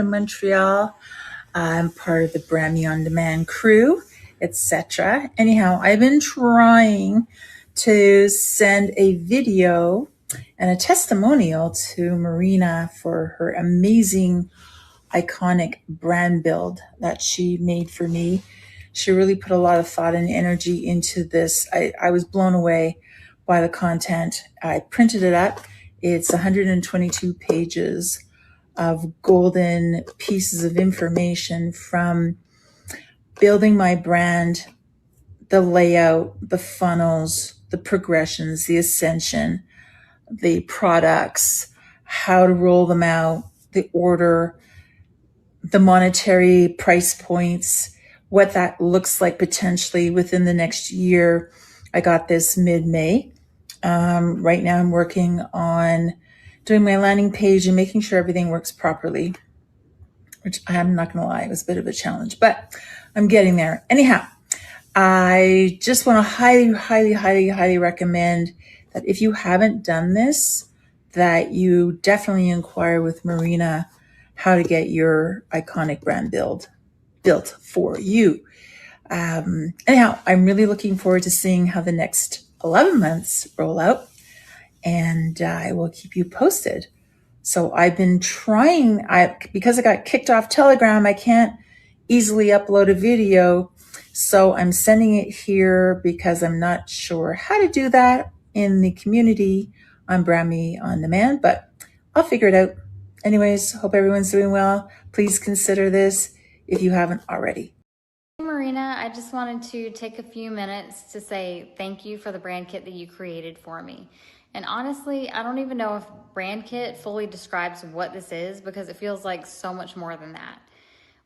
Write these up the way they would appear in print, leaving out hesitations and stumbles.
in Montreal. I'm part of the Brand Me On Demand crew, etc. Anyhow, I've been trying to send a video and a testimonial to Marina for her amazing, iconic brand build that she made for me. She really put a lot of thought and energy into this. I was blown away by the content. I printed it up. It's 122 pages of golden pieces of information from building my brand, the layout, the funnels, the progressions, the ascension, the products, how to roll them out, the order, the monetary price points, what that looks like potentially within the next year. I got this mid-May. Right now I'm working on doing my landing page and making sure everything works properly, which I'm not going to lie, it was a bit of a challenge, but I'm getting there. Anyhow, I just want to highly recommend that if you haven't done this, that you definitely inquire with Marina how to get your iconic brand built for you. Anyhow, I'm really looking forward to seeing how the next 11 months roll out, and I will keep you posted. So I've been trying, because I got kicked off Telegram, I can't easily upload a video. So I'm sending it here because I'm not sure how to do that in the community on Brand Me On Demand, but I'll figure it out. Anyways, hope everyone's doing well. Please consider this if you haven't already. Hey Marina, I just wanted to take a few minutes to say thank you for the brand kit that you created for me. And honestly, I don't even know if brand kit fully describes what this is because it feels like so much more than that.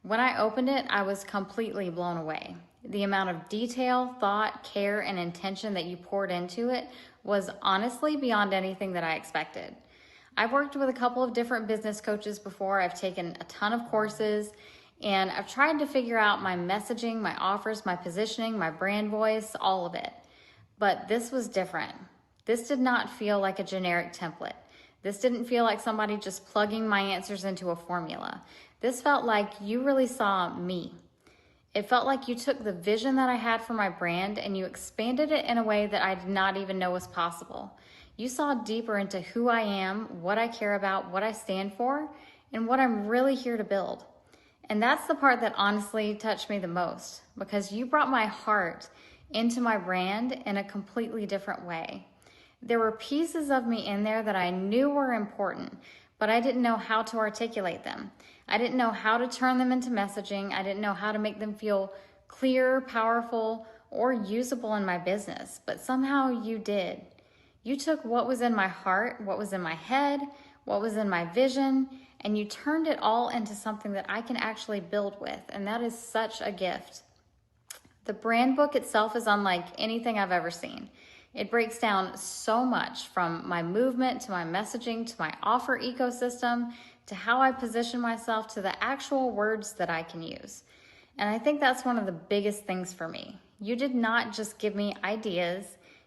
When I opened it, I was completely blown away. The amount of detail, thought, care, and intention that you poured into it was honestly beyond anything that I expected. I've worked with a couple of different business coaches before. I've taken a ton of courses, and I've tried to figure out my messaging, my offers, my positioning, my brand voice, all of it. But this was different. This did not feel like a generic template. This didn't feel like somebody just plugging my answers into a formula. This felt like you really saw me. It felt like you took the vision that I had for my brand and you expanded it in a way that I did not even know was possible. You saw deeper into who I am, what I care about, what I stand for, and what I'm really here to build. And that's the part that honestly touched me the most, because you brought my heart into my brand in a completely different way. There were pieces of me in there that I knew were important, but I didn't know how to articulate them. I didn't know how to turn them into messaging. I didn't know how to make them feel clear, powerful, or usable in my business, but somehow you did. You took what was in my heart, what was in my head, what was in my vision, and you turned it all into something that I can actually build with, and that is such a gift. The brand book itself is unlike anything I've ever seen. It breaks down so much, from my movement to my messaging to my offer ecosystem to how I position myself to the actual words that I can use. And I think that's one of the biggest things for me. You did not just give me ideas,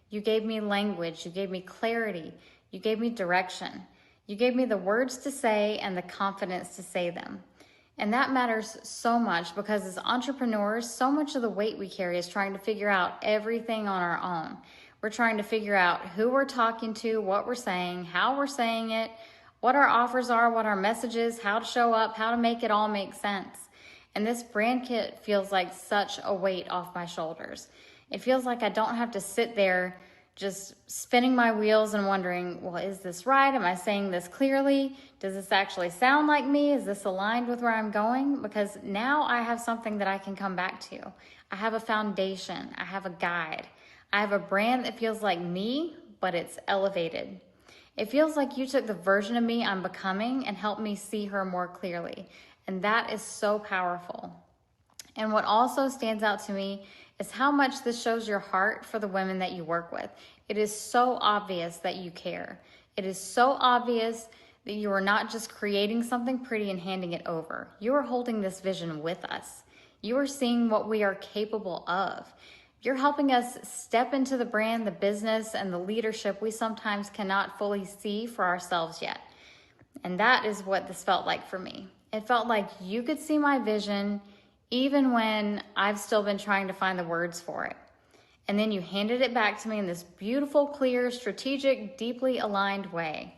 you gave me language, you gave me clarity, you gave me direction. You gave me the words to say and the confidence to say them. And that matters so much because as entrepreneurs, so much of the weight we carry is trying to figure out everything on our own. We're trying to figure out who we're talking to, what we're saying, how we're saying it, what our offers are, what our message is, how to show up, how to make it all make sense. And this brand kit feels like such a weight off my shoulders. It feels like I don't have to sit there just spinning my wheels and wondering, well, is this right? Am I saying this clearly? Does this actually sound like me? Is this aligned with where I'm going? Because now I have something that I can come back to. I have a foundation. I have a guide. I have a brand that feels like me, but it's elevated. It feels like you took the version of me I'm becoming and helped me see her more clearly. And that is so powerful. And what also stands out to me is how much this shows your heart for the women that you work with. It is so obvious that you care. It is so obvious that you are not just creating something pretty and handing it over. You are holding this vision with us. You are seeing what we are capable of. You're helping us step into the brand, the business, and the leadership we sometimes cannot fully see for ourselves yet. And that is what this felt like for me. It felt like you could see my vision even when I've still been trying to find the words for it. And then you handed it back to me in this beautiful, clear, strategic, deeply aligned way.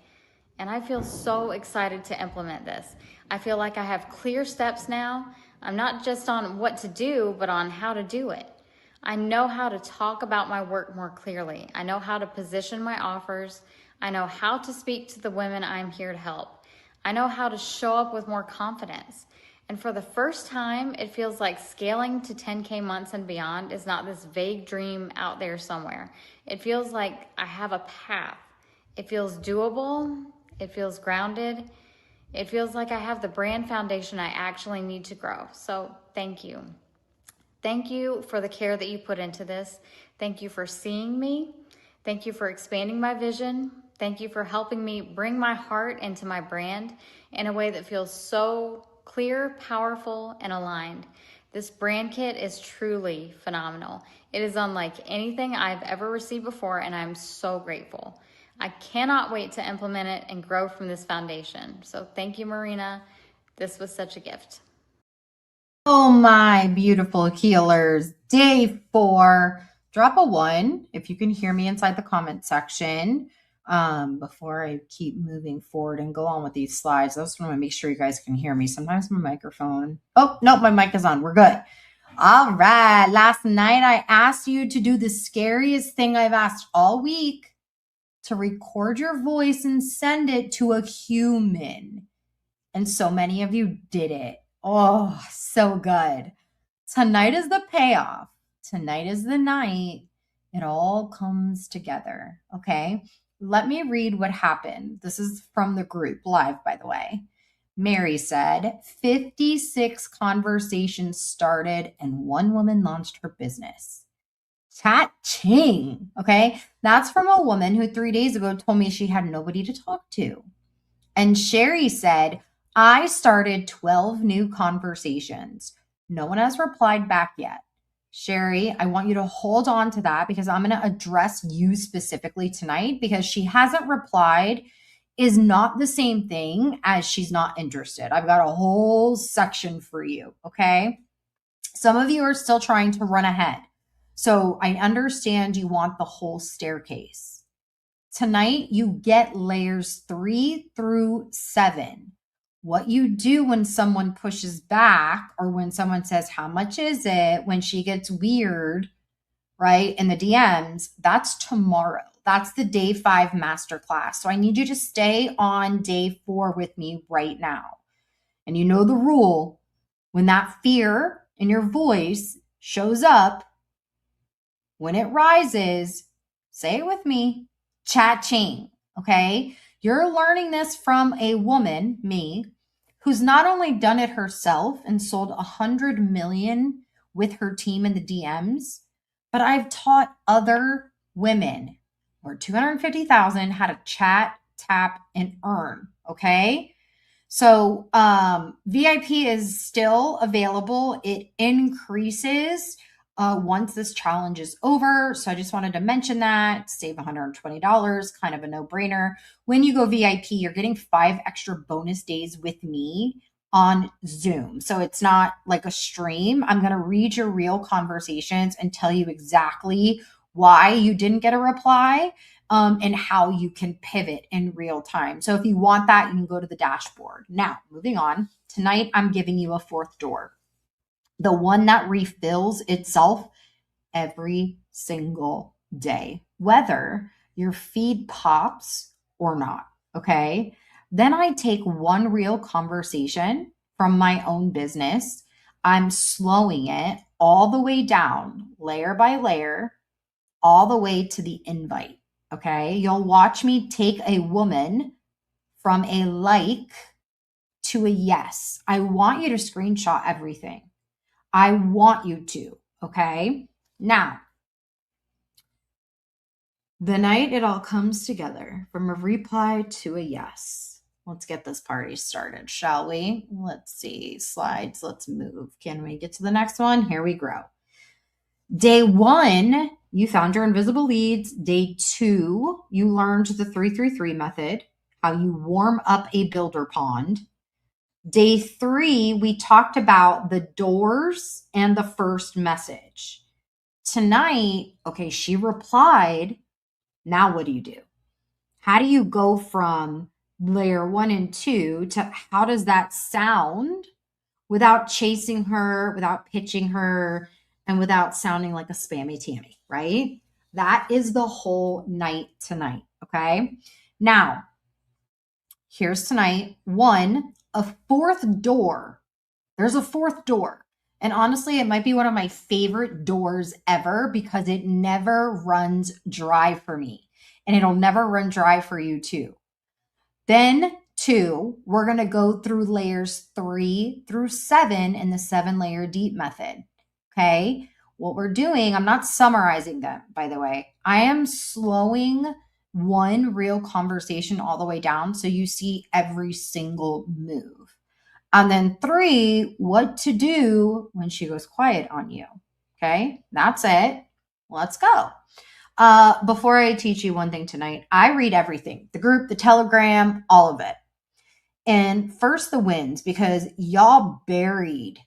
And I feel so excited to implement this. I feel like I have clear steps now. I'm not just on what to do, but on how to do it. I know how to talk about my work more clearly. I know how to position my offers. I know how to speak to the women I'm here to help. I know how to show up with more confidence. And for the first time, it feels like scaling to 10K months and beyond is not this vague dream out there somewhere. It feels like I have a path. It feels doable. It feels grounded. It feels like I have the brand foundation I actually need to grow. So thank you. Thank you for the care that you put into this. Thank you for seeing me. Thank you for expanding my vision. Thank you for helping me bring my heart into my brand in a way that feels so clear, powerful, and aligned. This brand kit is truly phenomenal. It is unlike anything I've ever received before, and I'm so grateful. I cannot wait to implement it and grow from this foundation. So thank you, Marina. This was such a gift. Oh, my beautiful healers. Day 4. Drop a 1 if you can hear me inside the comment section. Before I keep moving forward and go on with these slides, I just want to make sure you guys can hear me. Sometimes my microphone. Oh, no, my mic is on. We're good. All right. Last night I asked you to do the scariest thing I've asked all week, to record your voice and send it to a human. And so many of you did it. Oh, so good. Tonight is the payoff. Tonight is the night it all comes together. Okay. Let me read what happened. This is from the group live, by the way. Mary said 56 conversations started and one woman launched her business. Cha-ching. Okay. That's from a woman who 3 days ago told me she had nobody to talk to. And Sherry said, I started 12 new conversations. No one has replied back yet. Sherry, I want you to hold on to that because I'm going to address you specifically tonight, because she hasn't replied is not the same thing as she's not interested. I've got a whole section for you, okay? Some of you are still trying to run ahead. So I understand you want the whole staircase. Tonight, you get layers 3 through 7. What you do when someone pushes back, or when someone says, how much is it? When she gets weird, right, in the DMs, that's tomorrow. That's the day 5 masterclass. So I need you to stay on day 4 with me right now. And you know the rule. When that fear in your voice shows up, when it rises, say it with me, cha-ching, okay? You're learning this from a woman, me, who's not only done it herself and sold 100 million with her team in the DMs, but I've taught other women or 250,000 how to chat, tap, and earn, okay? So VIP is still available. It increases once this challenge is over. So I just wanted to mention that. Save $120, kind of a no-brainer. When you go VIP, you're getting 5 extra bonus days with me on Zoom. So it's not like a stream. I'm going to read your real conversations and tell you exactly why you didn't get a reply, and how you can pivot in real time. So if you want that, you can go to the dashboard. Now, moving on. Tonight, I'm giving you a 4th door. The one that refills itself every single day, whether your feed pops or not, okay? Then I take one real conversation from my own business. I'm slowing it all the way down, layer by layer, all the way to the invite. Okay, you'll watch me take a woman from a like to a yes. I want you to screenshot everything. I want you to, okay? Now, the night it all comes together, from a reply to a yes. Let's get this party started, shall we? Let's see, slides, let's move. Can we get to the next one? Here we go. Day 1, you found your invisible leads. Day 2, you learned the 333 method, how you warm up a builder pond. Day 3, we talked about the doors and the first message. Tonight, okay, she replied. Now what do you do? How do you go from layer 1 and 2 to how does that sound without chasing her, without pitching her, and without sounding like a spammy Tammy, right? That is the whole night tonight, okay? Now, here's tonight. 1, a fourth door. There's a fourth door. And honestly, it might be one of my favorite doors ever because it never runs dry for me. And it'll never run dry for you too. Then 2, we're going to go through layers 3 through 7 in the 7-layer deep method. Okay. What we're doing, I'm not summarizing them, by the way. I am slowing one real conversation all the way down so you see every single move. And then 3, what to do when she goes quiet on you. Okay. That's it. Let's go. Before I teach you one thing tonight, I read everything, the group, the telegram, all of it. And first the wins, because y'all buried,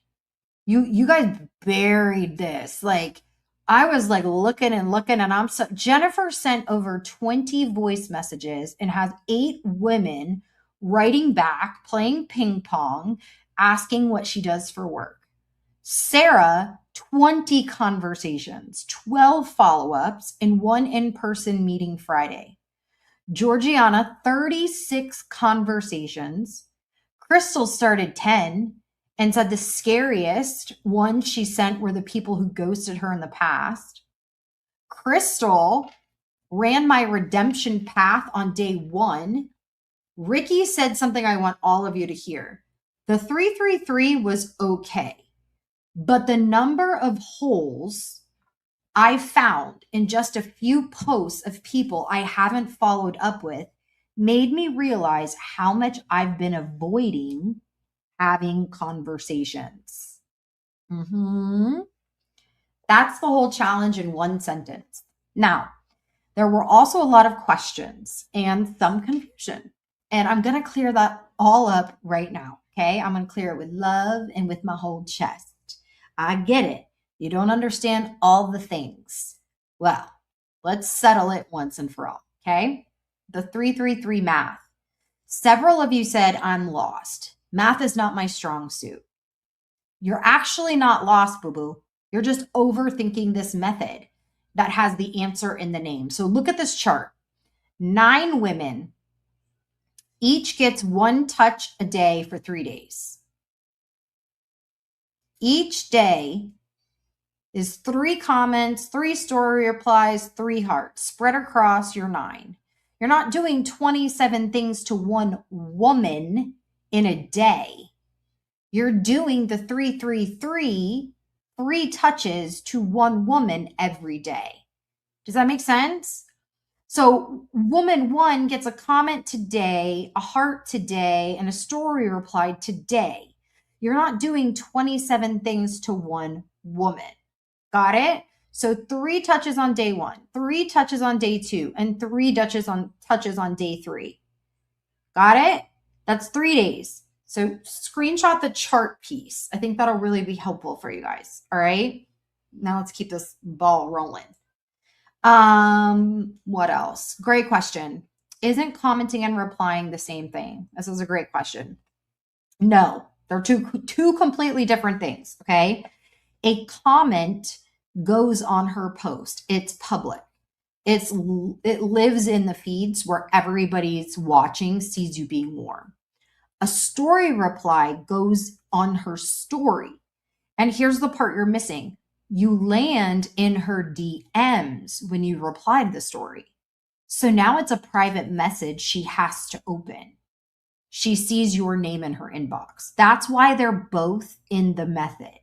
you guys buried this. Like I was like looking and Jennifer sent over 20 voice messages and has 8 women writing back, playing ping pong, asking what she does for work. Sarah, 20 conversations, 12 follow-ups, and 1 in-person meeting Friday. Georgiana, 36 conversations. Crystal started 10 and said the scariest ones she sent were the people who ghosted her in the past. Crystal ran my redemption path on day 1. Ricky said something I want all of you to hear. The 333 was okay. But the number of holes I found in just a few posts of people I haven't followed up with made me realize how much I've been avoiding having conversations. That's the whole challenge in one sentence. Now, there were also a lot of questions and some confusion. And I'm going to clear that all up right now. Okay. I'm going to clear it with love and with my whole chest. I get it. You don't understand all the things. Well, let's settle it once and for all. Okay. The 333 math. Several of you said I'm lost. Math is not my strong suit. You're actually not lost, boo-boo. You're just overthinking this method that has the answer in the name. So look at this chart. 9 women. Each gets 1 touch a day for 3 days. Each day is 3 comments, 3 story replies, 3 hearts spread across your 9. You're not doing 27 things to one woman in a day. You're doing the 333, 3 touches to one woman every day. Does that make sense? So woman 1 gets a comment today, a heart today, and a story replied today. You're not doing 27 things to one woman. Got it? So 3 touches on day 1, 3 touches on day 2, and 3 touches on day 3. Got it? That's 3 days. So screenshot the chart piece. I think that'll really be helpful for you guys. All right. Now let's keep this ball rolling. What else? Great question. Isn't commenting and replying the same thing? This is a great question. No, they're two completely different things. Okay. A comment goes on her post. It's public. It lives in the feeds where everybody's watching, sees you being warm. A story reply goes on her story. And here's the part you're missing. You land in her DMs when you reply to the story. So now it's a private message she has to open. She sees your name in her inbox. That's why they're both in the method.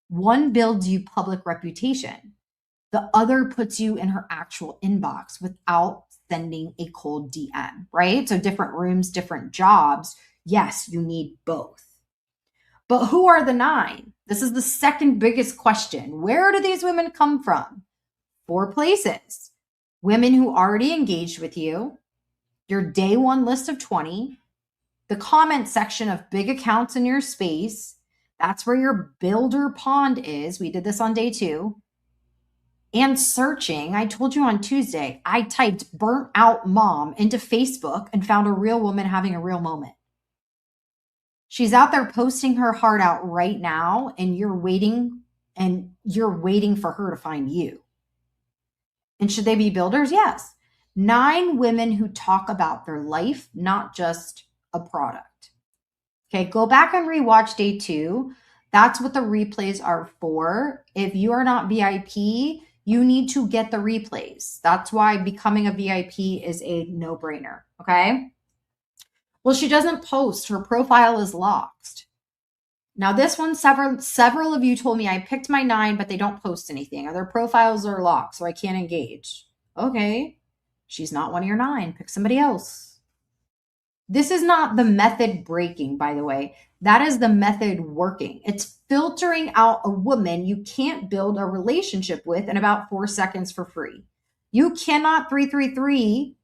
One builds you public reputation. The other puts you in her actual inbox without sending a cold DM, right? So different rooms, different jobs. Yes, you need both. But who are the 9? This is the second biggest question. Where do these women come from? 4 places. Women who already engaged with you, your day 1 list of 20, the comment section of big accounts in your space. That's where your builder pond is. We did this on day 2. And searching, I told you on Tuesday, I typed burnt out mom into Facebook and found a real woman having a real moment. She's out there posting her heart out right now, and you're waiting for her to find you. And should they be builders? Yes. 9 women who talk about their life, not just a product. Okay, go back and rewatch day 2. That's what the replays are for. If you are not VIP, you need to get the replays. That's why becoming a VIP is a no-brainer, okay? Well, she doesn't post. Her profile is locked. Now, this one, several of you told me I picked my 9, but they don't post anything, or their profiles are locked, so I can't engage. Okay, she's not one of your 9. Pick somebody else. This is not the method breaking, by the way. That is the method working. It's filtering out a woman you can't build a relationship with in about 4 seconds for free. You cannot 333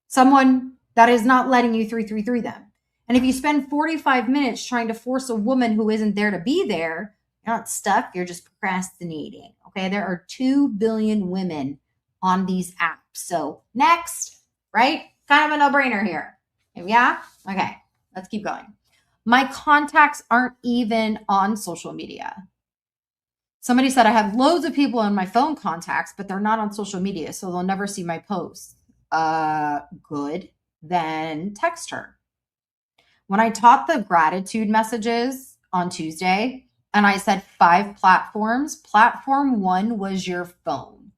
someone that is not letting you 333 them. And if you spend 45 minutes trying to force a woman who isn't there to be there, you're not stuck, you're just procrastinating. Okay, there are 2 billion women on these apps. So next, right? Kind of a no-brainer here. Yeah? Okay, let's keep going. My contacts aren't even on social media. Somebody said I have loads of people in my phone contacts, but they're not on social media, so they'll never see my posts. Good. Then text her. When I taught the gratitude messages on Tuesday, and I said 5 platforms, platform 1 was your phone.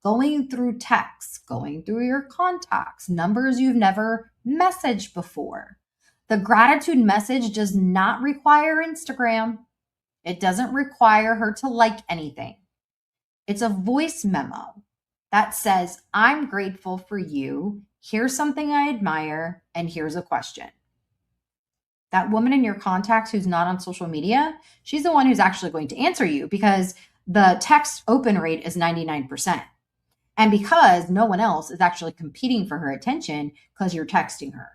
Going through texts, going through your contacts, numbers you've never messaged before. The gratitude message does not require Instagram. It doesn't require her to like anything. It's a voice memo that says, I'm grateful for you. Here's something I admire, and here's a question. That woman in your contacts who's not on social media, she's the one who's actually going to answer you, because the text open rate is 99%. And because no one else is actually competing for her attention because you're texting her.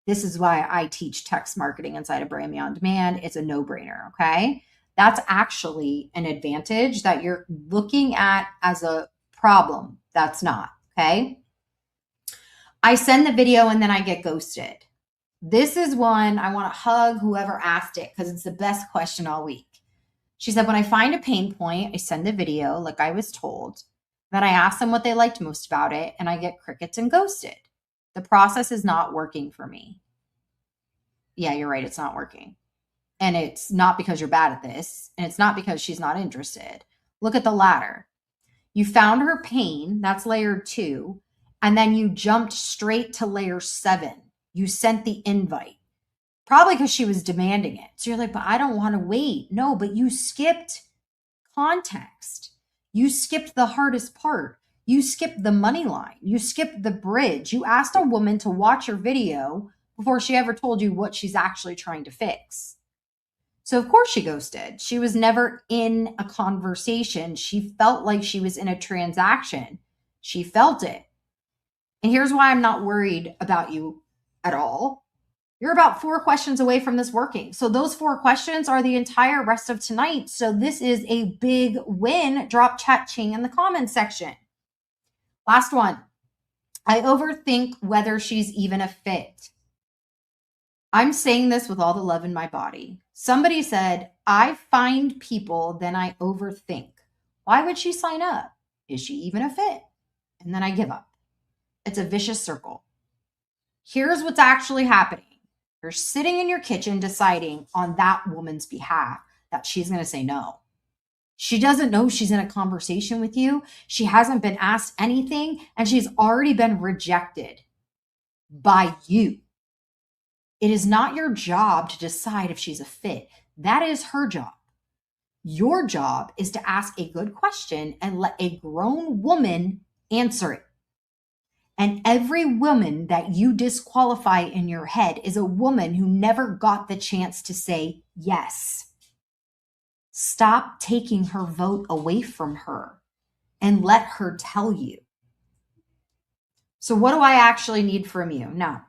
This is why I teach text marketing inside of Brand Me On Demand. It's a no-brainer, okay? That's actually an advantage that you're looking at as a problem. That's not, okay? I send the video and then I get ghosted. This is one I want to hug whoever asked it, because it's the best question all week. She said, when I find a pain point, I send the video like I was told. Then I ask them what they liked most about it, and I get crickets and ghosted. The process is not working for me. Yeah, you're right. It's not working. And it's not because you're bad at this. And it's not because she's not interested. Look at the ladder. You found her pain. That's layer 2. And then you jumped straight to layer 7. You sent the invite. Probably because she was demanding it. So you're like, but I don't want to wait. No, but you skipped context. You skipped the hardest part. You skipped the money line. You skipped the bridge. You asked a woman to watch your video before she ever told you what she's actually trying to fix. So of course she ghosted. She was never in a conversation. She felt like she was in a transaction. She felt it. And here's why I'm not worried about you at all. You're about 4 questions away from this working. So those 4 questions are the entire rest of tonight. So this is a big win. Drop chat ching in the comments section. Last one. I overthink whether she's even a fit. I'm saying this with all the love in my body. Somebody said, I find people, then I overthink. Why would she sign up? Is she even a fit? And then I give up. It's a vicious circle. Here's what's actually happening. You're sitting in your kitchen deciding on that woman's behalf that she's going to say no. She doesn't know she's in a conversation with you. She hasn't been asked anything, and she's already been rejected by you. It is not your job to decide if she's a fit. That is her job. Your job is to ask a good question and let a grown woman answer it. And every woman that you disqualify in your head is a woman who never got the chance to say yes. Stop taking her vote away from her and let her tell you. So what do I actually need from you? Now,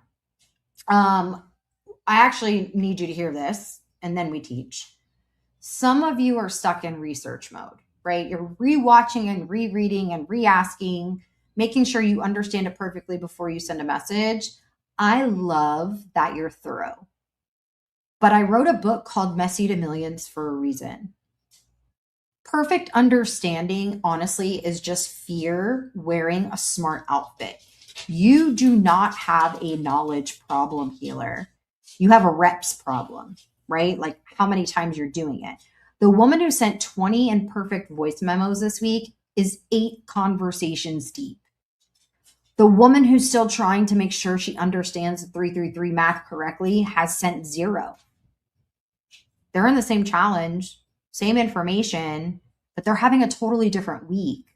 I actually need you to hear this, and then we teach. Some of you are stuck in research mode, right? You're rewatching and rereading and re-asking, making sure you understand it perfectly before you send a message. I love that you're thorough. But I wrote a book called Messy to Millions for a reason. Perfect understanding, honestly, is just fear wearing a smart outfit. You do not have a knowledge problem, healer. You have a reps problem, right? Like how many times you're doing it. The woman who sent 20 imperfect voice memos this week is 8 conversations deep. The woman who's still trying to make sure she understands the 333 math correctly has sent 0. They're in the same challenge, same information, but they're having a totally different week.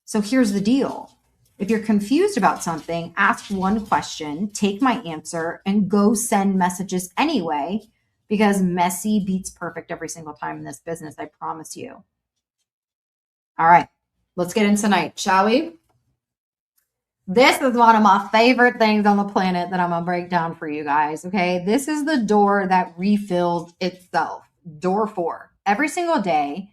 So here's the deal. If you're confused about something, ask one question, take my answer, and go send messages anyway, because messy beats perfect every single time in this business, I promise you. All right, let's get into tonight, shall we? This is one of my favorite things on the planet that I'm going to break down for you guys, okay? This is the door that refills itself. Door 4. Every single day,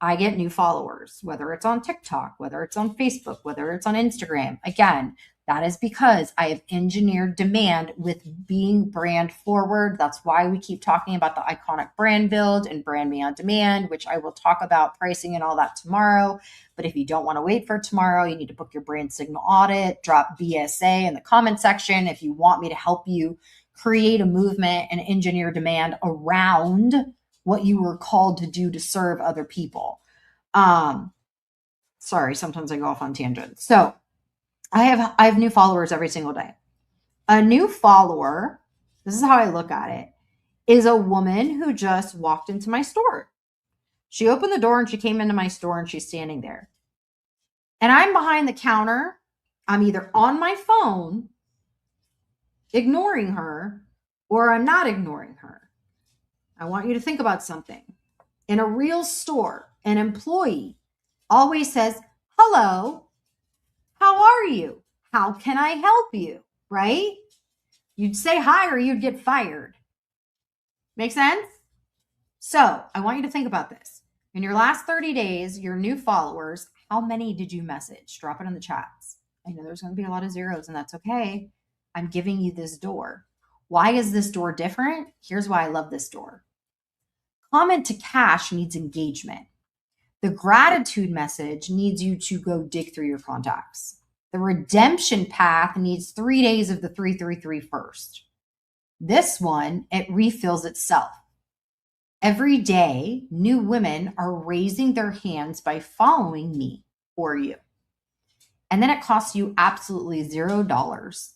I get new followers, whether it's on TikTok, whether it's on Facebook, whether it's on Instagram. Again, that is because I have engineered demand with being brand forward. That's why we keep talking about the iconic brand build and brand me on demand, which I will talk about pricing and all that tomorrow. But if you don't want to wait for tomorrow, you need to book your brand signal audit, drop BSA in the comment section if you want me to help you create a movement and engineer demand around what you were called to do to serve other people. Sorry, sometimes I go off on tangents. So I have new followers every single day. A new follower, this is how I look at it, is a woman who just walked into my store. She opened the door and she came into my store and she's standing there. And I'm behind the counter. I'm either on my phone, ignoring her, or I'm not ignoring her. I want you to think about something. In a real store, an employee always says, hello, how are you? How can I help you? Right? You'd say hi or you'd get fired. Make sense? So I want you to think about this. In your last 30 days, your new followers, how many did you message? Drop it in the chats. I know there's going to be a lot of zeros and that's okay. I'm giving you this door. Why is this door different? Here's why I love this door. Comment to cash needs engagement. The gratitude message needs you to go dig through your contacts. The redemption path needs 3 days of the 333 first. This one, it refills itself. Every day, new women are raising their hands by following me or you. And then it costs you absolutely $0.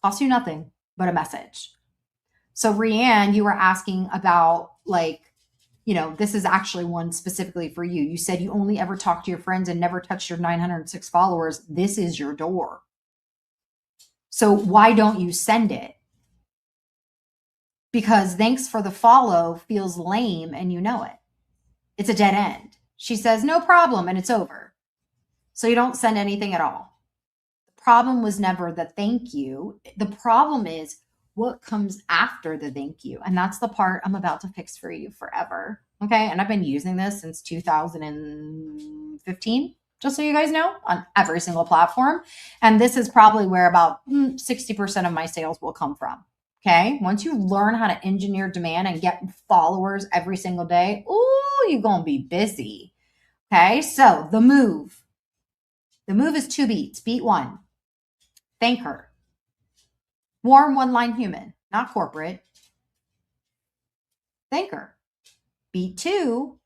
Costs you nothing but a message. So Rianne, you were asking about this is actually one specifically for you. You said you only ever talk to your friends and never touched your 906 followers. This is your door. So why don't you send it? Because thanks for the follow feels lame and you know it. It's a dead end. She says, no problem, and it's over. So you don't send anything at all. The problem was never the thank you. The problem is what comes after the thank you. And that's the part I'm about to fix for you forever. Okay. And I've been using this since 2015, just so you guys know, on every single platform. And this is probably where about 60% of my sales will come from. Okay. Once you learn how to engineer demand and get followers every single day, ooh, you're going to be busy. Okay. So the move is 2 beats. Beat 1, thank her. Warm one-line human, not corporate. Thank her. Beat 2,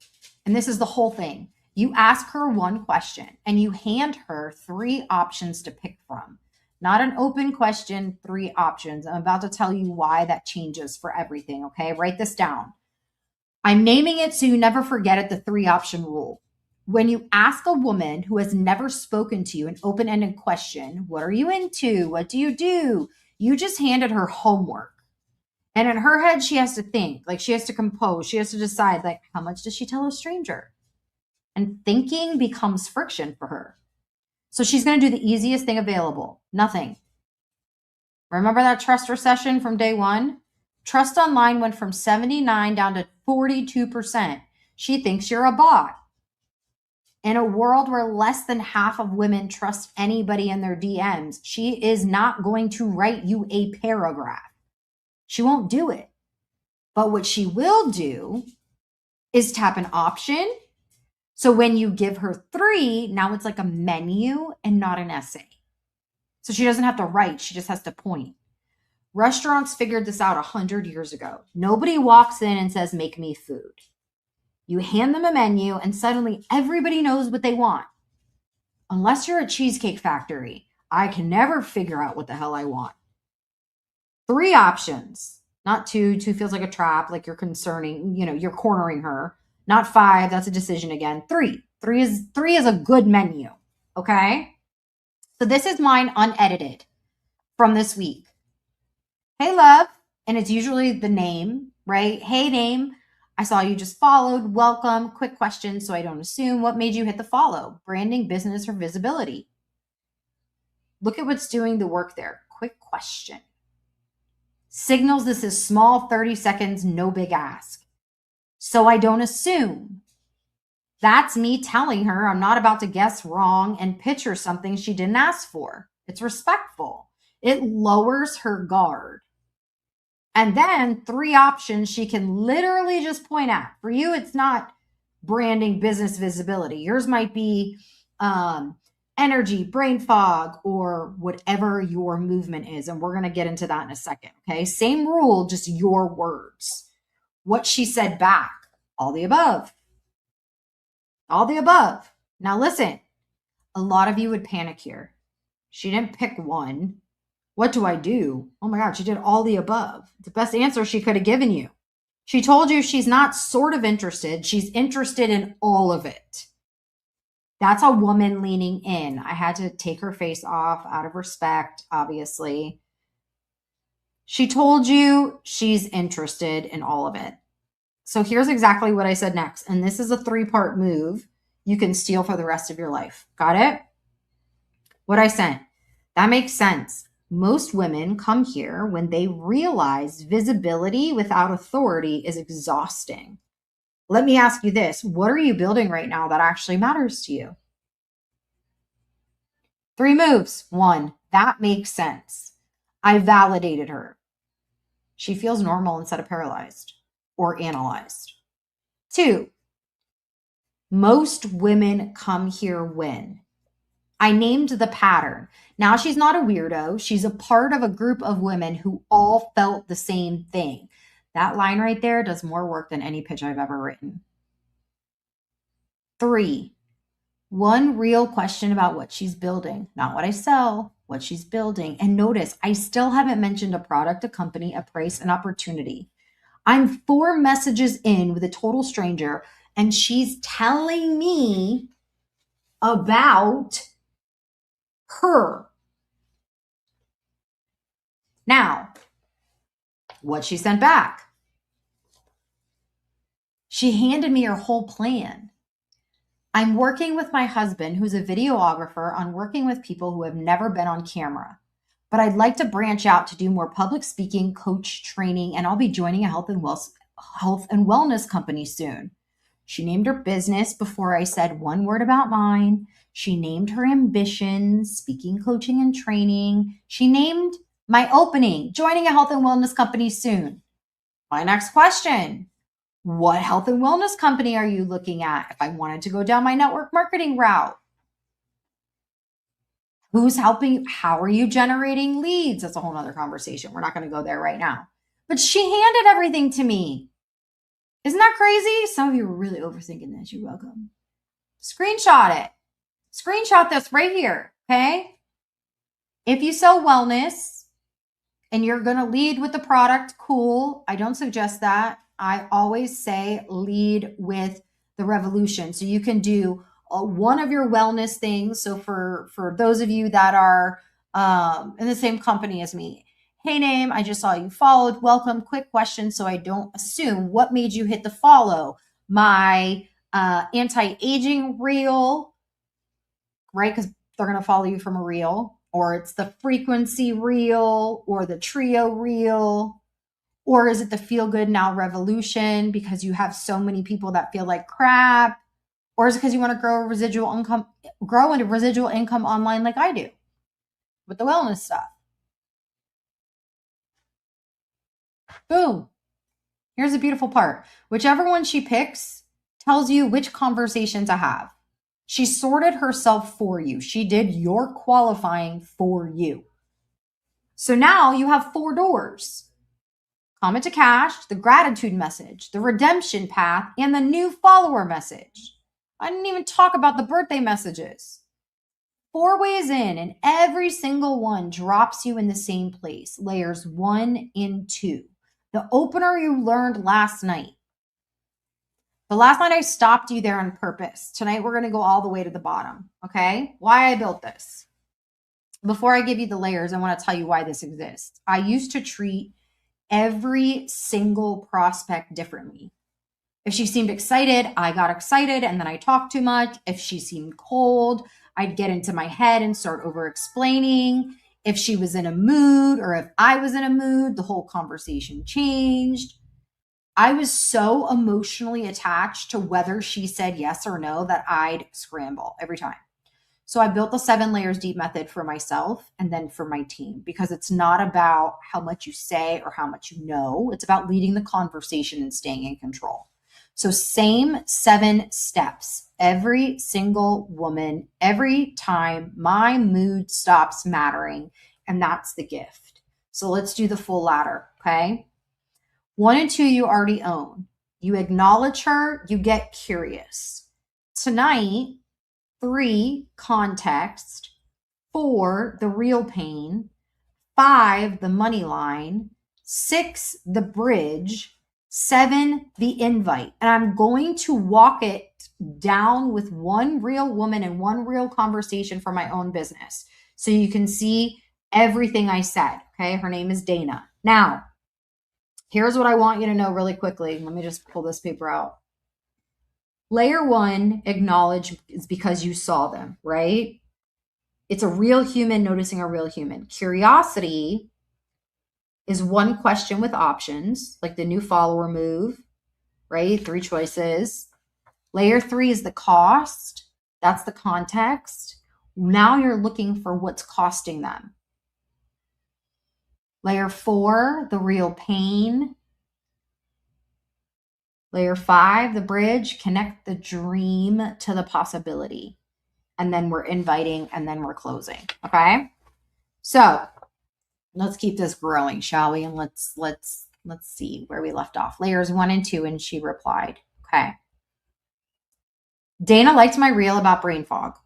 and this is the whole thing. You ask her one question and you hand her 3 options to pick from. Not an open question, 3 options. I'm about to tell you why that changes for everything, okay? Write this down. I'm naming it so you never forget it, the 3-option rule. When you ask a woman who has never spoken to you an open-ended question, what are you into? What do you do? You just handed her homework. And in her head, she has to think, she has to compose. She has to decide, how much does she tell a stranger? And thinking becomes friction for her. So she's going to do the easiest thing available. Nothing. Remember that trust recession from day one? Trust online went from 79 down to 42%. She thinks you're a bot. In a world where less than half of women trust anybody in their DMs, she is not going to write you a paragraph. She won't do it. But what she will do is tap an option. So when you give her 3, now it's like a menu and not an essay. So she doesn't have to write, she just has to point. Restaurants figured this out 100 years ago. Nobody walks in and says, make me food. You hand them a menu and suddenly everybody knows what they want. Unless you're a Cheesecake Factory, I can never figure out what the hell I want. 3 options, not 2. 2 feels like a trap, like you're you're cornering her. Not 5, that's a decision again. 3. 3 is a good menu, okay? So this is mine unedited from this week. Hey, love, and it's usually the name, right? Hey, name, I saw you just followed. Welcome. Quick question so I don't assume. What made you hit the follow? Branding, business, or visibility? Look at what's doing the work there. Quick question. Signals this is small, 30 seconds, no big ask. So I don't assume. That's me telling her I'm not about to guess wrong and pitch her something she didn't ask for. It's respectful. It lowers her guard. And then 3 options she can literally just point at. For you, it's not branding, business, visibility. Yours might be energy, brain fog, or whatever your movement is. And we're going to get into that in a second. Okay. Same rule, just your words. What she said back. All the above. All the above. Now listen, a lot of you would panic here. She didn't pick one. What do I do? Oh my God, she did all the above. The best answer she could have given you. She told you she's not sort of interested. She's interested in all of it. That's a woman leaning in. I had to take her face off out of respect, obviously. She told you she's interested in all of it. So here's exactly what I said next. And this is a 3-part move you can steal for the rest of your life. Got it? What I sent. That makes sense. Most women come here when they realize visibility without authority is exhausting. Let me ask you this. What are you building right now that actually matters to you? 3 moves. 1, that makes sense. I validated her. She feels normal instead of paralyzed or analyzed. 2, most women come here when I named the pattern. Now she's not a weirdo. She's a part of a group of women who all felt the same thing. That line right there does more work than any pitch I've ever written. 3, one real question about what she's building, not what I sell, what she's building. And notice, I still haven't mentioned a product, a company, a price, an opportunity. I'm 4 messages in with a total stranger, and she's telling me about her. Now, what she sent back. She handed me her whole plan. I'm working with my husband, who's a videographer, on working with people who have never been on camera. But I'd like to branch out to do more public speaking, coach training, and I'll be joining a health and wellness company soon. She named her business before I said one word about mine. She named her ambitions, speaking, coaching, and training. She named my opening, joining a health and wellness company soon. My next question, what health and wellness company are you looking at if I wanted to go down my network marketing route? Who's helping you? How are you generating leads? That's a whole nother conversation. We're not going to go there right now. But she handed everything to me. Isn't that crazy? Some of you are really overthinking this. You're welcome. Screenshot it. Screenshot this right here, okay? If you sell wellness and you're going to lead with the product, cool. I don't suggest that. I always say lead with the revolution. So you can do one of your wellness things. So for those of you that are in the same company as me, hey, name, I just saw you followed. Welcome. Quick question so I don't assume. What made you hit the follow? My anti-aging reel, right? Because they're going to follow you from a reel. or it's the frequency reel, or the trio reel, or is it the feel good now revolution because you have so many people that feel like crap, or is it because you want to grow into residual income online like I do with the wellness stuff? Boom. Here's the beautiful part. Whichever one she picks tells you which conversation to have. She sorted herself for you. She did your qualifying for you. So now you have 4 doors: comment to cash, the gratitude message, the redemption path, and the new follower message. I didn't even talk about the birthday messages. 4 ways in, and every single one drops you in the same place. Layers 1 and 2. The opener you learned last night. The last night I stopped you there on purpose. Tonight we're going to go all the way to the bottom. Okay? Why I built this. Before I give you the layers, I want to tell you why this exists. I used to treat every single prospect differently. If she seemed excited, I got excited and then I talked too much. If she seemed cold, I'd get into my head and start over explaining. If she was in a mood, or if I was in a mood, the whole conversation changed. I was so emotionally attached to whether she said yes or no that I'd scramble every time. So I built the 7 layers deep method for myself and then for my team, because it's not about how much you say or how much you know. It's about leading the conversation and staying in control. So same 7 steps. Every single woman, every time my mood stops mattering, and that's the gift. So let's do the full ladder, okay? 1 and 2 you already own. You acknowledge her, you get curious. Tonight, 3, context. 4, the real pain. 5, the money line. 6, the bridge. 7, the invite. And I'm going to walk it down with 1 real woman and 1 real conversation for my own business, so you can see everything I said. Okay, her name is Dana. Now, here's what I want you to know really quickly. Let me just pull this paper out. Layer 1, acknowledge, is because you saw them, right? It's a real human noticing a real human. Curiosity is 1 question with options, like the new follower move, right? 3 choices. Layer 3 is the cost. That's the context. Now you're looking for what's costing them. Layer 4, the real pain. Layer 5, the bridge, connect the dream to the possibility. And then we're inviting, and then we're closing. Okay? So let's keep this growing, shall we? And let's see where we left off. Layers 1 and 2, and she replied. Okay. Dana liked my reel about brain fog.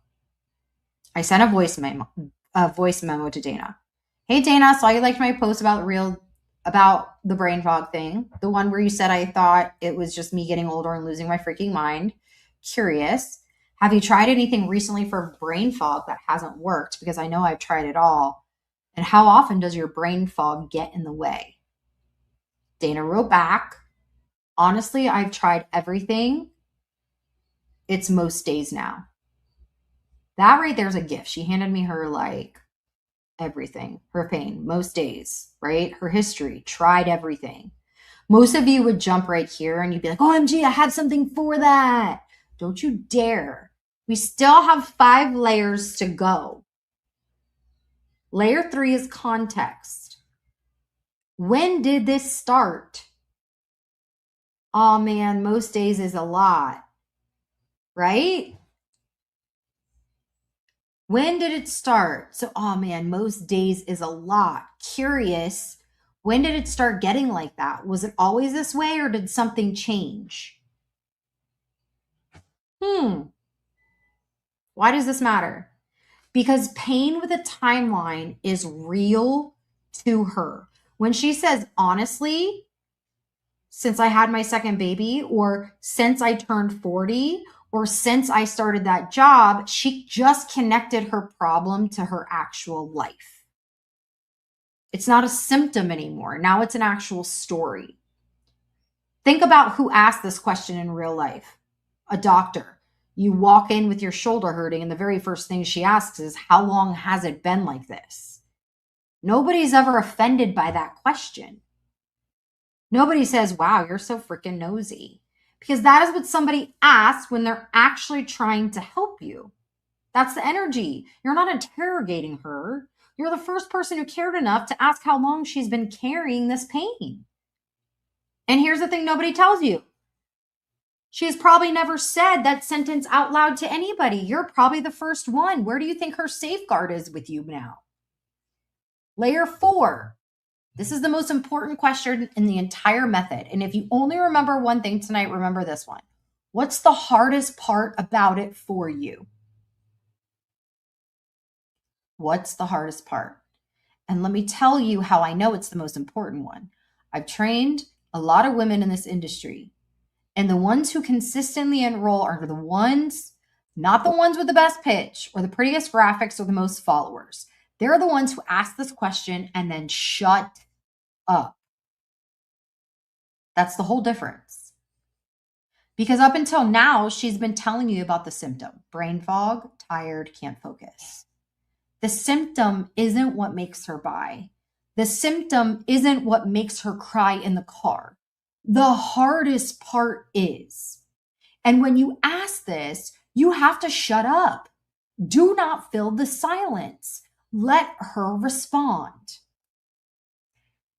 I sent a voice memo to Dana. Hey Dana, saw you liked my post about the brain fog thing. The one where you said I thought it was just me getting older and losing my freaking mind. Curious. Have you tried anything recently for brain fog that hasn't worked? Because I know I've tried it all. And how often does your brain fog get in the way? Dana wrote back. Honestly, I've tried everything. It's most days now. That right there's a gift. She handed me her everything, her pain, most days, right? Her history, tried everything. Most of you would jump right here and you'd be like, OMG, I have something for that. Don't you dare. We still have 5 layers to go. Layer 3 is context. When did this start? Oh man, most days is a lot, right? When did it start? So, oh man, most days is a lot. Curious, when did it start getting like that? Was it always this way, or did something change? Why does this matter? Because pain with a timeline is real to her. When she says, honestly, since I had my second baby, or since I turned 40, or since I started that job, she just connected her problem to her actual life. It's not a symptom anymore. Now it's an actual story. Think about who asked this question in real life. A doctor. You walk in with your shoulder hurting, and the very first thing she asks is, how long has it been like this? Nobody's ever offended by that question. Nobody says, wow, you're so freaking nosy. Because that is what somebody asks when they're actually trying to help you. That's the energy. You're not interrogating her. You're the first person who cared enough to ask how long she's been carrying this pain. And here's the thing nobody tells you. She's probably never said that sentence out loud to anybody. You're probably the first one. Where do you think her safeguard is with you now? Layer 4. This is the most important question in the entire method. And if you only remember one thing tonight, remember this one. What's the hardest part about it for you? What's the hardest part? And let me tell you how I know it's the most important one. I've trained a lot of women in this industry. And the ones who consistently enroll are the ones, not the ones with the best pitch or the prettiest graphics or the most followers. They're the ones who ask this question and then shut up. That's the whole difference. Because up until now, she's been telling you about the symptom: brain fog, tired, can't focus. The symptom isn't what makes her buy. The symptom isn't what makes her cry in the car. The hardest part is. And when you ask this, you have to shut up. Do not fill the silence. Let her respond.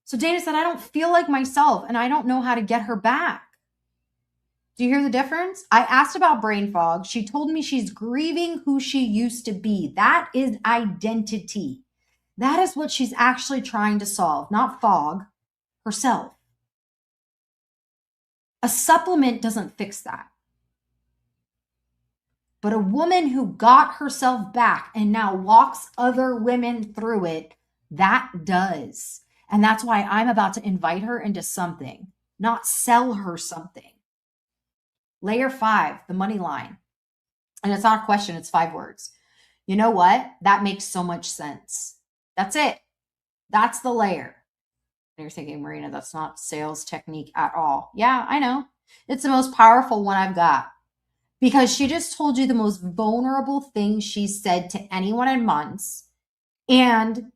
So Dana said, I don't feel like myself and I don't know how to get her back. Do you hear the difference? I asked about brain fog. She told me she's grieving who she used to be. That is identity. That is what she's actually trying to solve, not fog, herself. A supplement doesn't fix that. But a woman who got herself back and now walks other women through it, that does. And that's why I'm about to invite her into something, not sell her something. Layer 5, the money line. And it's not a question, it's 5 words. You know what? That makes so much sense. That's it. That's the layer. And you're thinking, Marina, that's not sales technique at all. Yeah, I know. It's the most powerful one I've got. Because she just told you the most vulnerable thing she's said to anyone in months. And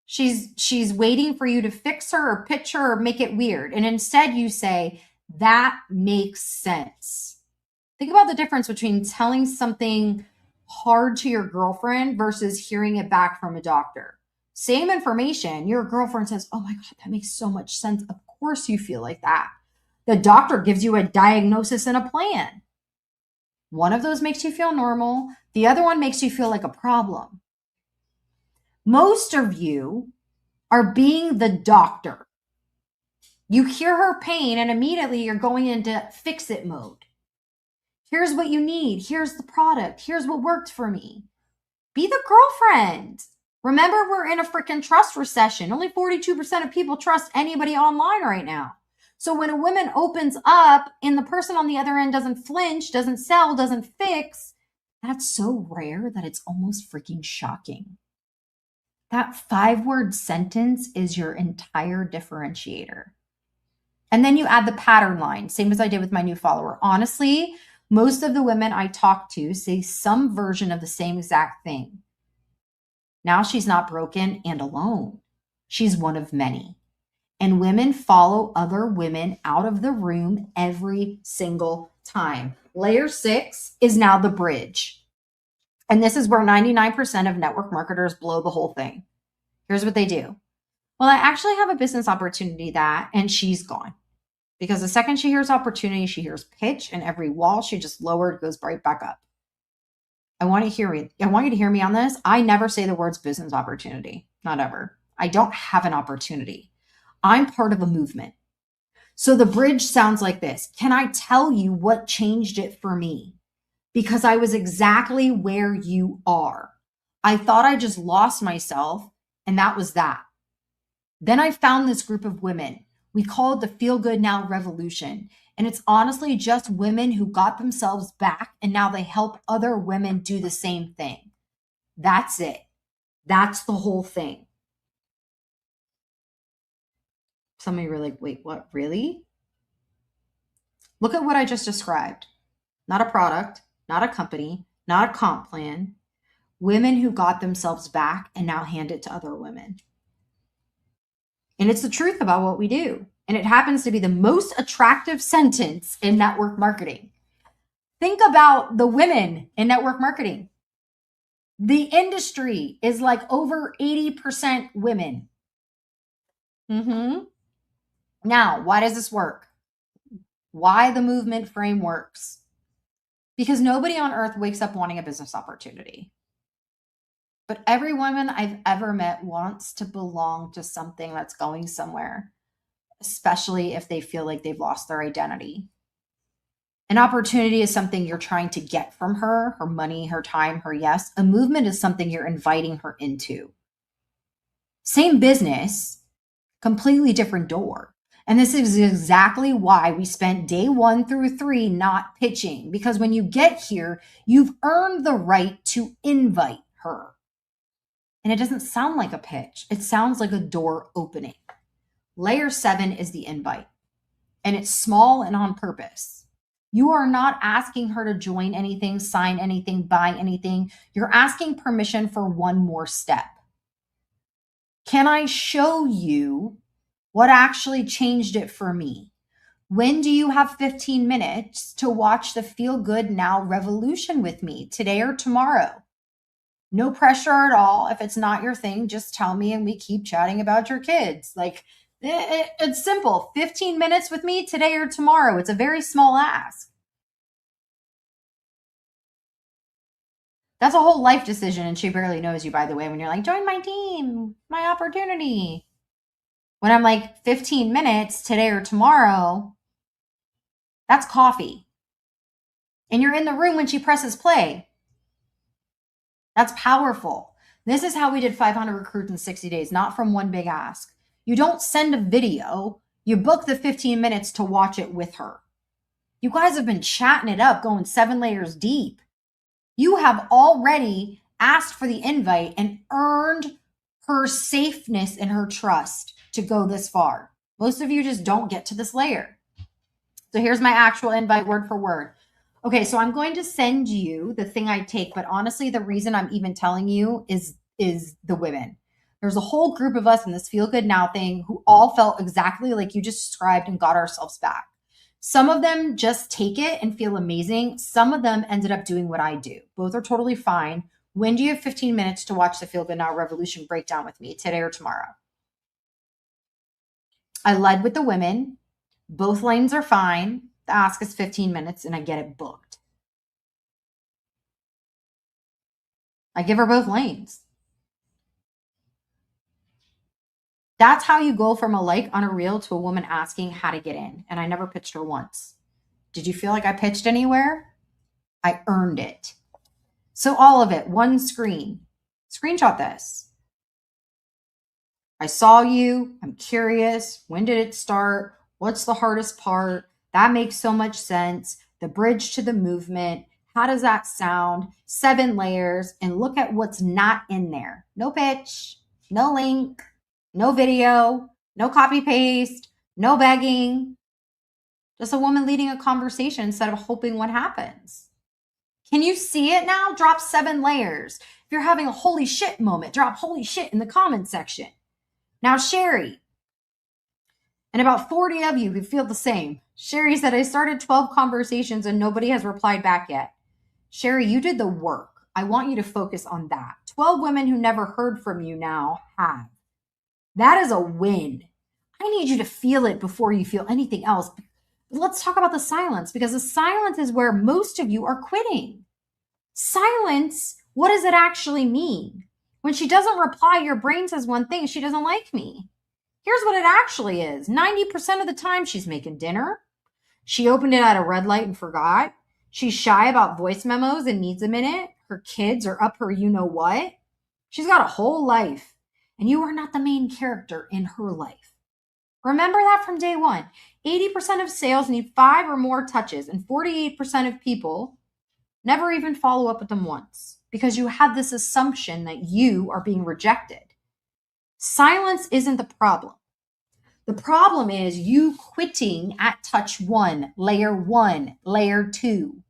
she's waiting for you to fix her or pitch her or make it weird. And instead you say, that makes sense. Think about the difference between telling something hard to your girlfriend versus hearing it back from a doctor. Same information. Your girlfriend says, oh my God, that makes so much sense. Of course you feel like that. The doctor gives you a diagnosis and a plan. One of those makes you feel normal. The other one makes you feel like a problem. Most of you are being the doctor. You hear her pain and immediately you're going into fix-it mode. Here's what you need. Here's the product. Here's what worked for me. Be the girlfriend. Remember, we're in a freaking trust recession. Only 42% of people trust anybody online right now. So when a woman opens up and the person on the other end doesn't flinch, doesn't sell, doesn't fix, that's so rare that it's almost freaking shocking. That 5-word sentence is your entire differentiator. And then you add the pattern line, same as I did with my new follower. Honestly, most of the women I talk to say some version of the same exact thing. Now she's not broken and alone. She's one of many. And women follow other women out of the room every single time. Layer 6 is now the bridge. And this is where 99% of network marketers blow the whole thing. Here's what they do. Well, I actually have a business opportunity and she's gone. Because the second she hears opportunity, she hears pitch, and every wall she just lowered goes right back up. I want you to hear me on this. I never say the words business opportunity. Not ever. I don't have an opportunity. I'm part of a movement. So the bridge sounds like this. Can I tell you what changed it for me? Because I was exactly where you are. I thought I just lost myself, and that was that. Then I found this group of women. We call it the Feel Good Now Revolution. And it's honestly just women who got themselves back, and now they help other women do the same thing. That's it. That's the whole thing. Some of you were like, wait, what, really? Look at what I just described. Not a product, not a company, not a comp plan. Women who got themselves back and now hand it to other women. And it's the truth about what we do. And it happens to be the most attractive sentence in network marketing. Think about the women in network marketing. The industry is like over 80% women. Now, why does this work? Why the movement frame works? Because nobody on earth wakes up wanting a business opportunity. But every woman I've ever met wants to belong to something that's going somewhere, especially if they feel like they've lost their identity. An opportunity is something you're trying to get from her money, her time, her yes. A movement is something you're inviting her into. Same business, completely different door. And this is exactly why we spent day 1 through 3 not pitching, because when you get here, you've earned the right to invite her. And it doesn't sound like a pitch. It sounds like a door opening. Layer 7 is the invite, and it's small and on purpose. You are not asking her to join anything, sign anything, buy anything. You're asking permission for one more step. Can I show you what actually changed it for me? When do you have 15 minutes to watch the Feel Good Now revolution with me, today or tomorrow? No pressure at all. If it's not your thing, just tell me and we keep chatting about your kids. Like, it's simple. 15 minutes with me today or tomorrow. It's a very small ask. That's a whole life decision, and she barely knows you, by the way, when you're like, join my team, my opportunity. When I'm like, 15 minutes today or tomorrow, that's coffee. And you're in the room when she presses play. That's powerful. This is how we did 500 recruits in 60 days, not from one big ask. You don't send a video. You book the 15 minutes to watch it with her. You guys have been chatting it up, going 7 layers deep. You have already asked for the invite and earned her safeness and her trust to go this far. Most of you just don't get to this layer. So here's my actual invite word for word. Okay, so I'm going to send you the thing I take, but honestly, the reason I'm even telling you is the women. There's a whole group of us in this Feel Good Now thing who all felt exactly like you just described and got ourselves back. Some of them just take it and feel amazing. Some of them ended up doing what I do. Both are totally fine. When do you have 15 minutes to watch the Feel Good Now Revolution breakdown with me, today or tomorrow? I led with the women. Both lanes are fine. The ask is 15 minutes and I get it booked. I give her both lanes. That's how you go from a like on a reel to a woman asking how to get in. And I never pitched her once. Did you feel like I pitched anywhere? I earned it. So all of it, one screen. Screenshot this. I saw you. I'm curious. When did it start? What's the hardest part? That makes so much sense. The bridge to the movement. How does that sound? 7 layers. And look at what's not in there. No pitch, no link, no video, no copy paste, no begging. Just a woman leading a conversation instead of hoping what happens. Can you see it now? Drop 7 layers. If you're having a holy shit moment, drop holy shit in the comment section. Now, Sherry, and about 40 of you who feel the same. Sherry said, I started 12 conversations and nobody has replied back yet. Sherry, you did the work. I want you to focus on that. 12 women who never heard from you now have. That is a win. I need you to feel it before you feel anything else. Let's talk about the silence, because the silence is where most of you are quitting. Silence, what does it actually mean? When she doesn't reply, your brain says one thing: she doesn't like me. Here's what it actually is. 90% of the time she's making dinner. She opened it at a red light and forgot. She's shy about voice memos and needs a minute. Her kids are up her you-know-what. She's got a whole life, and you are not the main character in her life. Remember that from day one. 80% of sales need 5 or more touches, and 48% of people never even follow up with them once, because you have this assumption that you are being rejected. Silence isn't the problem. The problem is you quitting at touch 1, layer 2.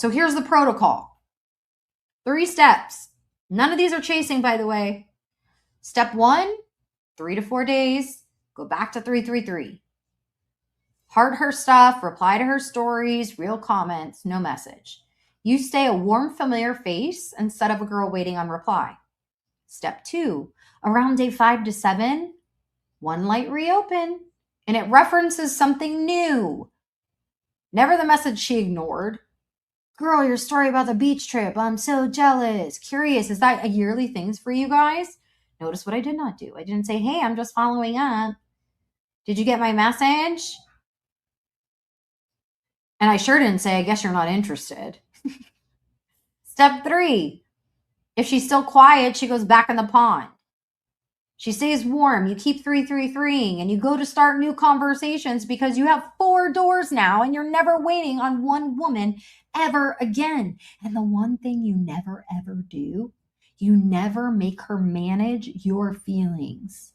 So here's the protocol. 3 steps. None of these are chasing, by the way. Step 1, 3 to 4 days, go back to 333. Heart her stuff, reply to her stories, real comments, no message. You stay a warm, familiar face instead of a girl waiting on reply. Step 2, around day 5 to 7, one light reopen, and it references something new. Never the message she ignored. Girl, your story about the beach trip. I'm so jealous. Curious, is that a yearly thing for you guys? Notice what I did not do. I didn't say, hey, I'm just following up. Did you get my message? And I sure didn't say, I guess you're not interested. Step 3, if she's still quiet, she goes back in the pond. She stays warm. You keep 333ing and you go to start new conversations because you have 4 doors now and you're never waiting on one woman ever again. And the one thing you never ever do, you never make her manage your feelings.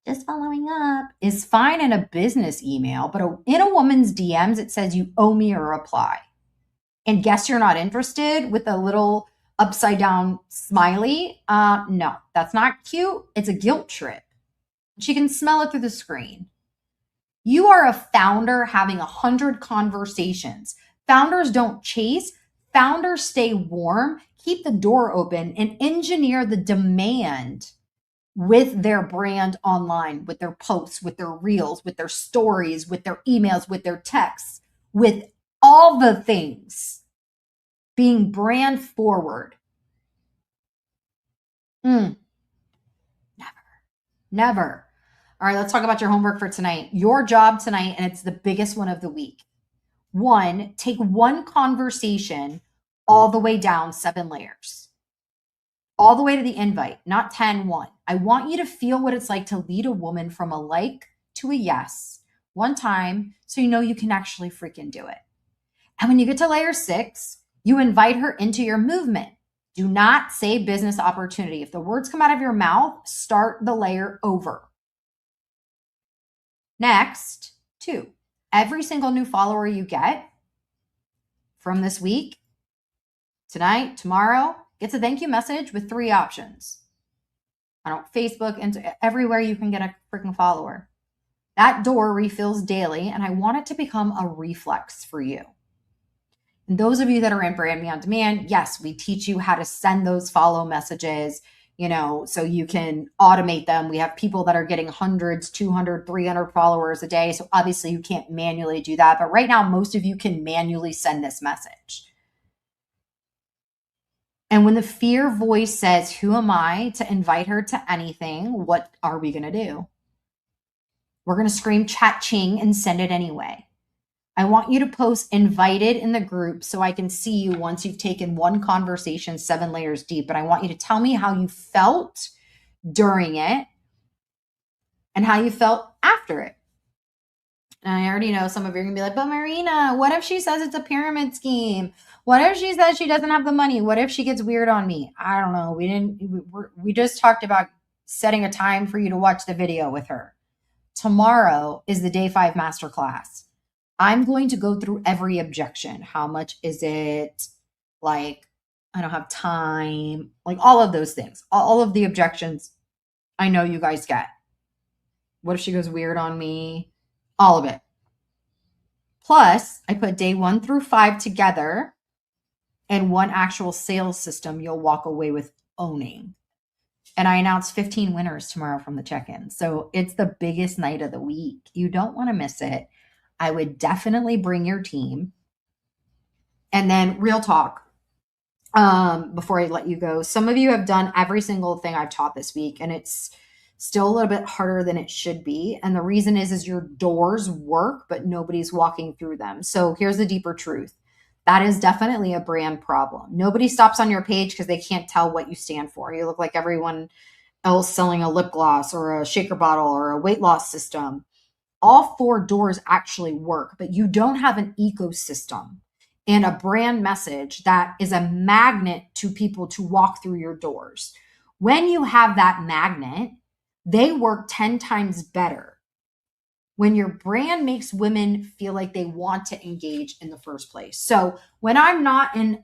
Just following up is fine in a business email, but in a woman's DMs, it says you owe me a reply. And guess you're not interested with a little upside down smiley. No, that's not cute. It's a guilt trip. She can smell it through the screen. You are a founder having 100 conversations. Founders don't chase. Founders stay warm, keep the door open, and engineer the demand with their brand online, with their posts, with their reels, with their stories, with their emails, with their texts, with all the things being brand forward. Never. All right, let's talk about your homework for tonight. Your job tonight, and it's the biggest one of the week. 1, take one conversation all the way down 7 layers. All the way to the invite, not 10, 1. I want you to feel what it's like to lead a woman from a like to a yes one time so you know you can actually freaking do it. And when you get to layer 6, you invite her into your movement. Do not say business opportunity. If the words come out of your mouth, start the layer over. Next, 2, every single new follower you get from this week, tonight, tomorrow, gets a thank you message with 3 options. I don't Facebook and everywhere you can get a freaking follower. That door refills daily, and I want it to become a reflex for you. And those of you that are in Brand Me on Demand, yes, we teach you how to send those follow messages, so you can automate them. We have people that are getting hundreds, 200, 300 followers a day. So obviously you can't manually do that. But right now, most of you can manually send this message. And when the fear voice says, who am I to invite her to anything? What are we going to do? We're going to scream cha-ching and send it anyway. I want you to post invited in the group so I can see you once you've taken one conversation 7 layers deep. And I want you to tell me how you felt during it and how you felt after it. And I already know some of you are going to be like, but Marina, what if she says it's a pyramid scheme? What if she says she doesn't have the money? What if she gets weird on me? I don't know. We just talked about setting a time for you to watch the video with her. Tomorrow is the day 5 masterclass. I'm going to go through every objection. How much is it? Like, I don't have time. Like all of those things. All of the objections I know you guys get. What if she goes weird on me? All of it. Plus, I put day 1 through 5 together and one actual sales system you'll walk away with owning. And I announced 15 winners tomorrow from the check-in. So it's the biggest night of the week. You don't want to miss it. I would definitely bring your team. And then real talk, before I let you go, some of you have done every single thing I've taught this week, and it's still a little bit harder than it should be. And the reason is your doors work, but nobody's walking through them. So here's the deeper truth. That is definitely a brand problem. Nobody stops on your page because they can't tell what you stand for. You look like everyone else selling a lip gloss or a shaker bottle or a weight loss system. All 4 doors actually work, but you don't have an ecosystem and a brand message that is a magnet to people to walk through your doors. When you have that magnet, they work 10 times better when your brand makes women feel like they want to engage in the first place. So when I'm not in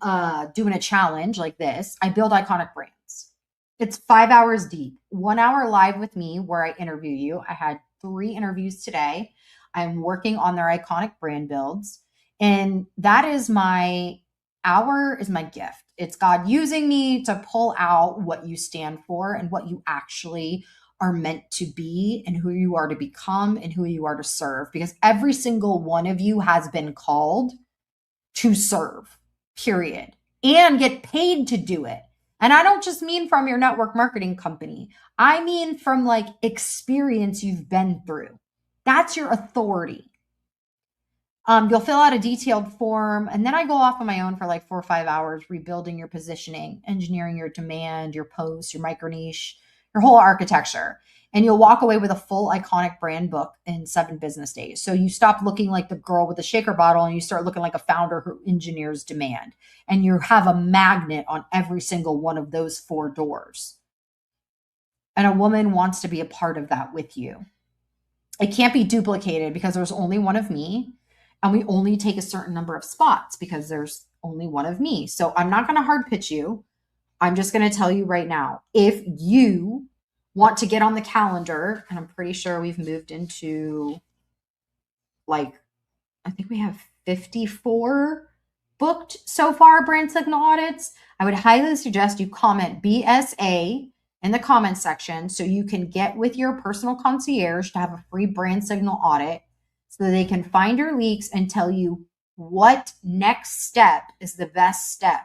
doing a challenge like this, I build iconic brands. It's 5 hours deep, 1 hour live with me where I interview you. I had 3 interviews today. I'm working on their iconic brand builds. And that is my hour, is my gift. It's God using me to pull out what you stand for and what you actually are meant to be and who you are to become and who you are to serve, because every single one of you has been called to serve, period, and get paid to do it. And I don't just mean from your network marketing company. I mean from like experience you've been through. That's your authority. You'll fill out a detailed form, and then I go off on my own for like 4 or 5 hours, rebuilding your positioning, engineering your demand, your post, your micro niche, your whole architecture. And you'll walk away with a full iconic brand book in 7 business days. So you stop looking like the girl with the shaker bottle and you start looking like a founder who engineers demand. And you have a magnet on every single one of those 4 doors. And a woman wants to be a part of that with you. It can't be duplicated because there's only one of me, and we only take a certain number of spots because there's only one of me. So I'm not going to hard pitch you. I'm just going to tell you right now, if you want to get on the calendar, and I'm pretty sure we've moved into like, I think we have 54 booked so far brand signal audits. I would highly suggest you comment BSA in the comment section so you can get with your personal concierge to have a free brand signal audit so that they can find your leaks and tell you what next step is the best step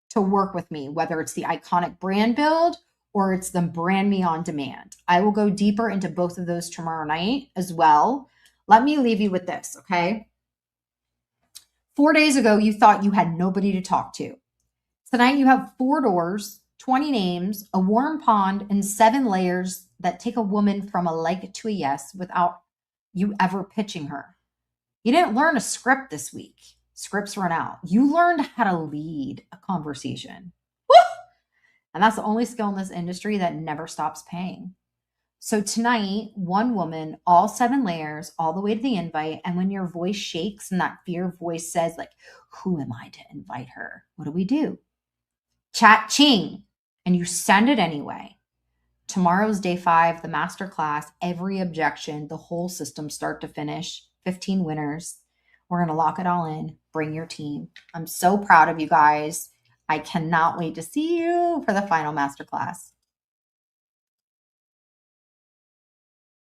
to work with me, whether it's the iconic brand build or it's the brand me on demand. I will go deeper into both of those tomorrow night as well. Let me leave you with this, okay? 4 days ago, you thought you had nobody to talk to. Tonight, you have 4 doors, 20 names, a warm pond, and 7 layers that take a woman from a like to a yes without you ever pitching her. You didn't learn a script this week. Scripts run out. You learned how to lead a conversation. Woo! And that's the only skill in this industry that never stops paying. So tonight, one woman, all 7 layers, all the way to the invite. And when your voice shakes and that fear voice says, like, who am I to invite her? What do? Chat ching. And you send it anyway. Tomorrow's day 5, the masterclass, every objection, the whole system start to finish, 15 winners. We're going to lock it all in. Bring your team. I'm so proud of you guys. I cannot wait to see you for the final masterclass.